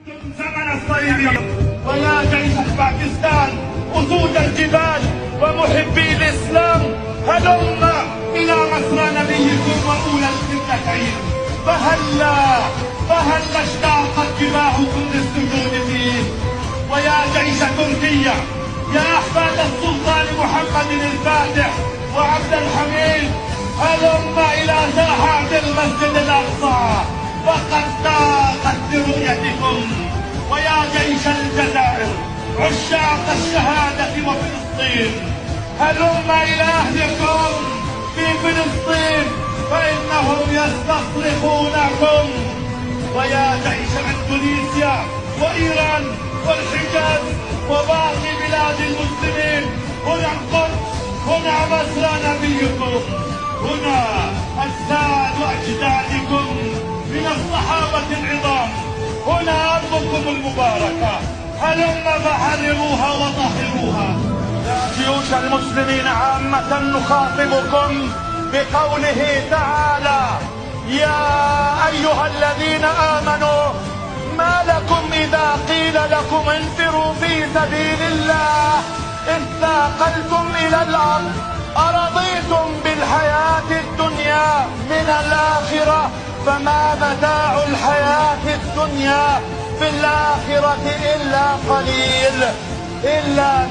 زمن الصليبي ويا جيش باكستان أسود الجبال ومحبي الإسلام هلم إلى مصر نبيكم وأولى القبلتين فهلا اشتاقت جباهكم للسجود فيه. ويا جيش تركيا يا أحفاد السلطان محمد الفاتح وعبد الحميد هلم إلى ساحات المسجد الأقصى فقد ضاقت برؤيتكم. ويا جيش الجزائر عشاق الشهادة وفلسطين هلم إلى أهلكم في فلسطين فإنهم يستصرخونكم. ويا جيش اندونيسيا وإيران والحجاز وباقي بلاد المسلمين هنا القدس هنا مصر نبيكم هنا أجساد أجدادكم من الصحابة العظام هنا أرضكم المباركة هلم فحرروها وطهروها. يا جيوش المسلمين عامة نخاطبكم بقوله تعالى يا أيها الذين آمنوا ما لكم إذا قيل لكم انفروا في سبيل الله اثاقلتم إلى الأرض أرضيتم بالحياة الدنيا من الآخرة فما متاع الحياة الدنيا في الآخرة إلا قليل. إلا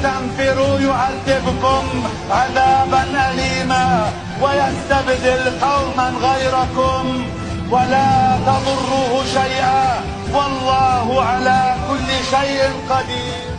تنفروا يعذبكم عذابا أليما ويستبدل قوما غيركم ولا تضروه شيئا والله على كل شيء قدير.